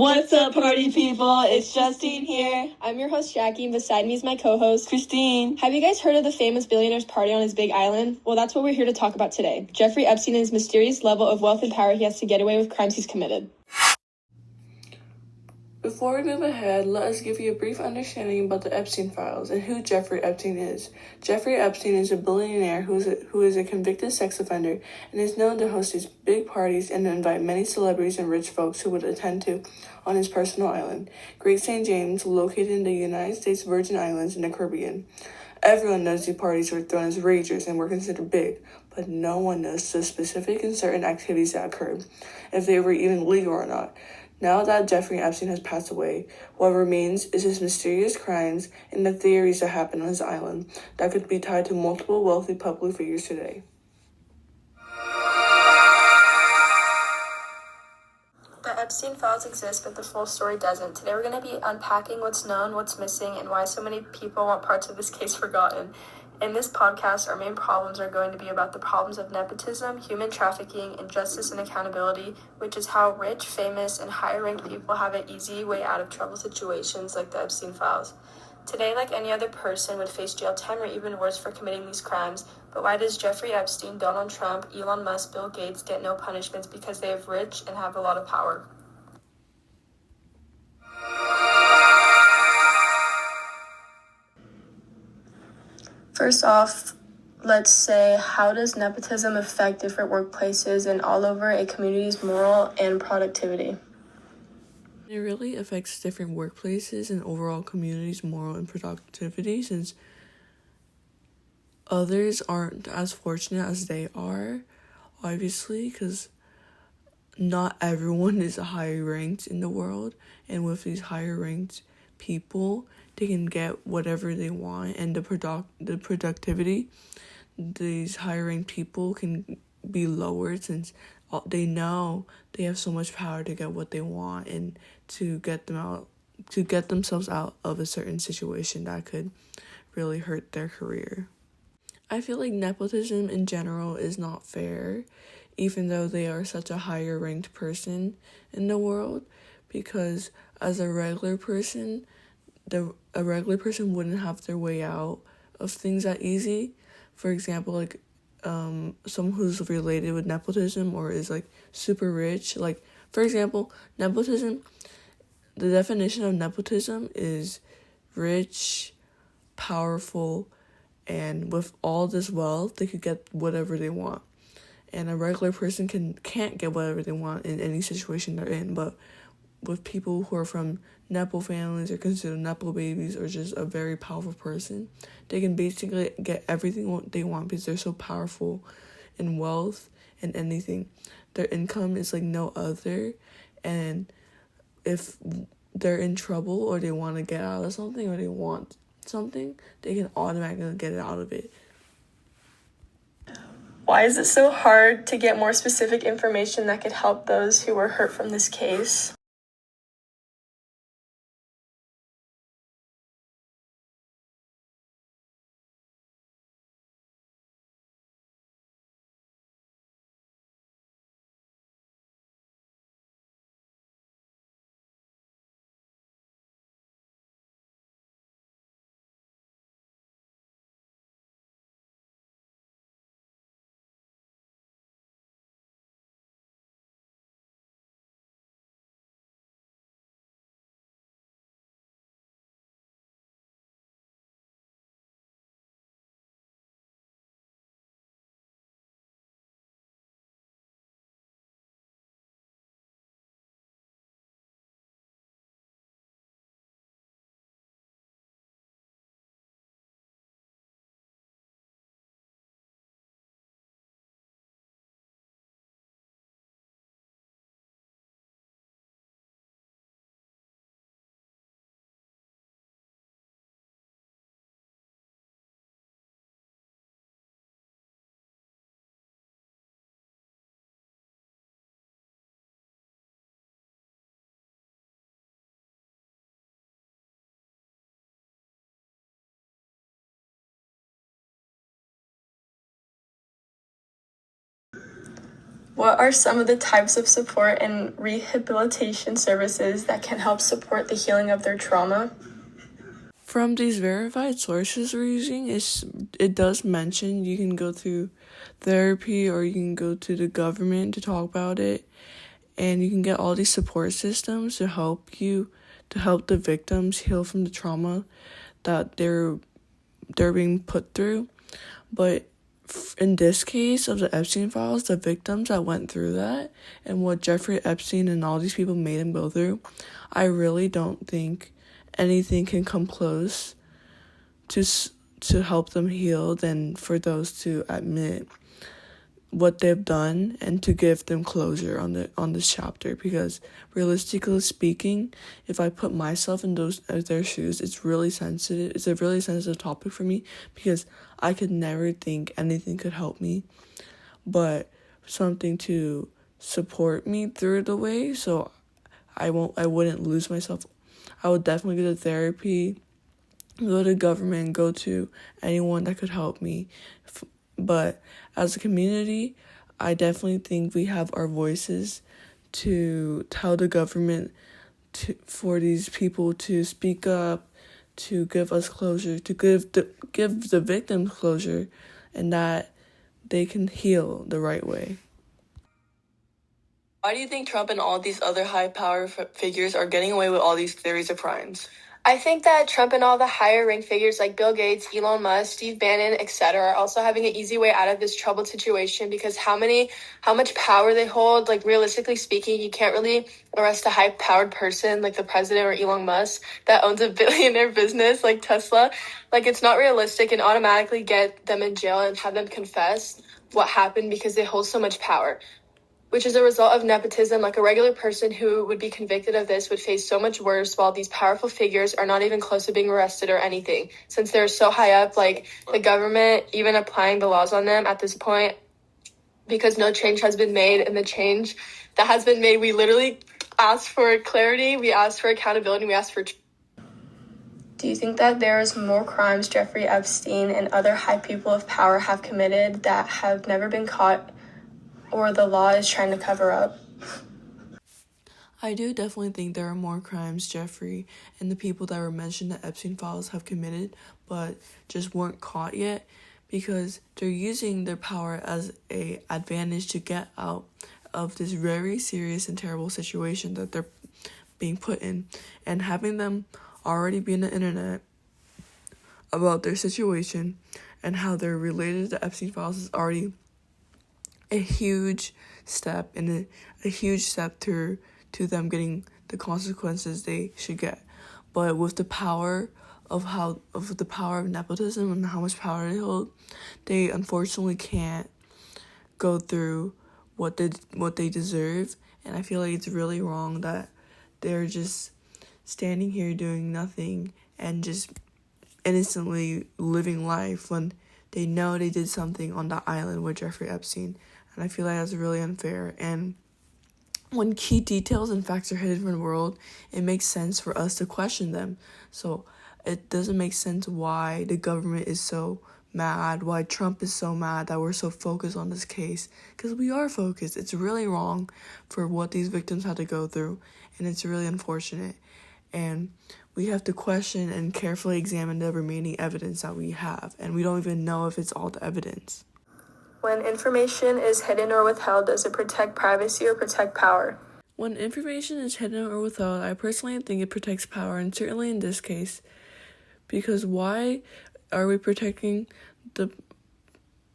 What's up, party people? It's Justine here. I'm your host, Jackie, and beside me is my co-host, Christine. Have you guys heard of the famous billionaire's party on his big island? Well, that's what we're here to talk about today. Jeffrey Epstein and his mysterious level of wealth and power he has to get away with crimes he's committed. Before we move ahead, let us give you a brief understanding about the Epstein files and who Jeffrey Epstein is. Jeffrey Epstein is a billionaire who is a convicted sex offender and is known to host these big parties and to invite many celebrities and rich folks who would attend to on his personal island, Great St. James, located in the United States Virgin Islands in the Caribbean. Everyone knows these parties were thrown as ragers and were considered big, but no one knows the specific and certain activities that occurred, if they were even legal or not. Now that Jeffrey Epstein has passed away, what remains is his mysterious crimes and the theories that happened on his island that could be tied to multiple wealthy public figures today. The Epstein files exist, but the full story doesn't. Today we're going to be unpacking what's known, what's missing, and why so many people want parts of this case forgotten. In this podcast, our main problems are going to be about the problems of nepotism, human trafficking, injustice, and accountability, which is how rich, famous, and higher-ranked people have an easy way out of trouble situations like the Epstein files. Today, like any other person, would face jail time or even worse for committing these crimes. But why does Jeffrey Epstein, Donald Trump, Elon Musk, Bill Gates get no punishments? Because they have rich and have a lot of power. First off, let's say, how does nepotism affect different workplaces and all over a community's moral and productivity? It really affects different workplaces and overall communities' moral and productivity, since others aren't as fortunate as they are, obviously, because not everyone is higher ranked in the world, and with these higher ranked people, they can get whatever they want, and the productivity, these higher ranked people can be lowered since they know they have so much power to get what they want and to get themselves out of a certain situation that could really hurt their career. I feel like nepotism in general is not fair, even though they are such a higher ranked person in the world, because as a regular person wouldn't have their way out of things that easy. For example, like someone who's related with nepotism or is like super rich. Like, for example, nepotism, the definition of nepotism is rich, powerful, and with all this wealth, they could get whatever they want. And a regular person can't get whatever they want in any situation they're in. But with people who are from Nepo families or considered Nepo babies or just a very powerful person, they can basically get everything they want because they're so powerful in wealth and anything. Their income is like no other, and if they're in trouble or they want to get out of something or they want something, they can automatically get it out of it. Why is it so hard to get more specific information that could help those who were hurt from this case? What are some of the types of support and rehabilitation services that can help support the healing of their trauma? From these verified sources we're using, it does mention you can go through therapy or you can go to the government to talk about it, and you can get all these support systems to help the victims heal from the trauma that they're being put through. But in this case of the Epstein files, the victims that went through that and what Jeffrey Epstein and all these people made him go through, I really don't think anything can come close to help them heal than for those to admit what they've done and to give them closure on this chapter. Because realistically speaking, if I put myself in their shoes, it's really sensitive. It's a really sensitive topic for me because I could never think anything could help me but something to support me through the way, so I wouldn't lose myself. I would definitely go to therapy, go to government, go to anyone that could help me. But as a community, I definitely think we have our voices to tell the government for these people to speak up, to give us closure, to give the victims closure, and that they can heal the right way. Why do you think Trump and all these other high-power figures are getting away with all these theories of crimes? I think that Trump and all the higher ranked figures like Bill Gates, Elon Musk, Steve Bannon, etc. are also having an easy way out of this troubled situation because how much power they hold, like realistically speaking, you can't really arrest a high-powered person like the president or Elon Musk that owns a billionaire business like Tesla. Like it's not realistic and automatically get them in jail and have them confess what happened because they hold so much power, which is a result of nepotism. Like a regular person who would be convicted of this would face so much worse, while these powerful figures are not even close to being arrested or anything. Since they're so high up, like the government even applying the laws on them at this point, because no change has been made, and the change that has been made, we literally asked for clarity, we asked for accountability, we asked for... Do you think that there's more crimes Jeffrey Epstein and other high people of power have committed that have never been caught, or the law is trying to cover up? I do definitely think there are more crimes Jeffrey and the people that were mentioned in the Epstein files have committed, but just weren't caught yet because they're using their power as an advantage to get out of this very serious and terrible situation that they're being put in. And having them already be on the internet about their situation and how they're related to the Epstein files is already a huge step and a huge step to them getting the consequences they should get. But with the power of nepotism and how much power they hold, they unfortunately can't go through what they deserve. And I feel like it's really wrong that they're just standing here doing nothing and just innocently living life when they know they did something on that island with Jeffrey Epstein. And I feel like that's really unfair. And when key details and facts are hidden from the world, it makes sense for us to question them. So it doesn't make sense why the government is so mad, why Trump is so mad that we're so focused on this case. Because we are focused. It's really wrong for what these victims had to go through. And it's really unfortunate. And we have to question and carefully examine the remaining evidence that we have. And we don't even know if it's all the evidence. When information is hidden or withheld, does it protect privacy or protect power? When information is hidden or withheld, I personally think it protects power, and certainly in this case, because why are we protecting the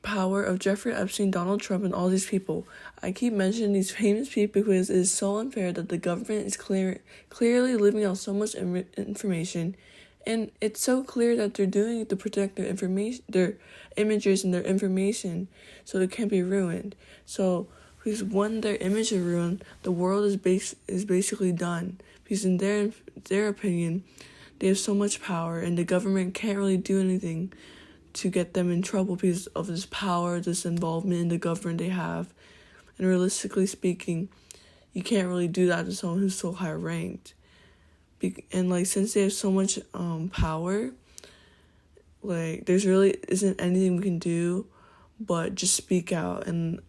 power of Jeffrey Epstein, Donald Trump, and all these people? I keep mentioning these famous people because it is so unfair that the government is clearly leaving out so much information. And it's so clear that they're doing it to protect their information, their images and their information, so it can't be ruined. So, because when their image is ruined, the world is basically done. Because in their opinion, they have so much power, and the government can't really do anything to get them in trouble because of this power, this involvement in the government they have. And realistically speaking, you can't really do that to someone who's so high ranked. And like, since they have so much power, like, there's really isn't anything we can do but just speak out and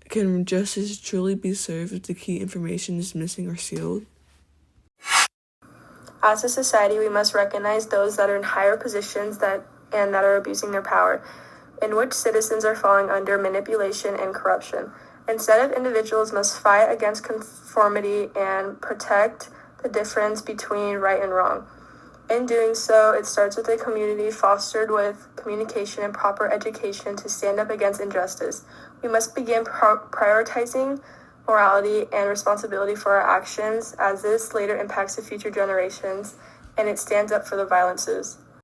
Can justice truly be served if the key information is missing or sealed? As a society, we must recognize those that are in higher positions that are abusing their power, in which citizens are falling under manipulation and corruption. Instead, individuals must fight against conformity and protect the difference between right and wrong. In doing so, it starts with a community fostered with communication and proper education to stand up against injustice. We must begin prioritizing morality and responsibility for our actions, as this later impacts the future generations, and it stands up for the violences.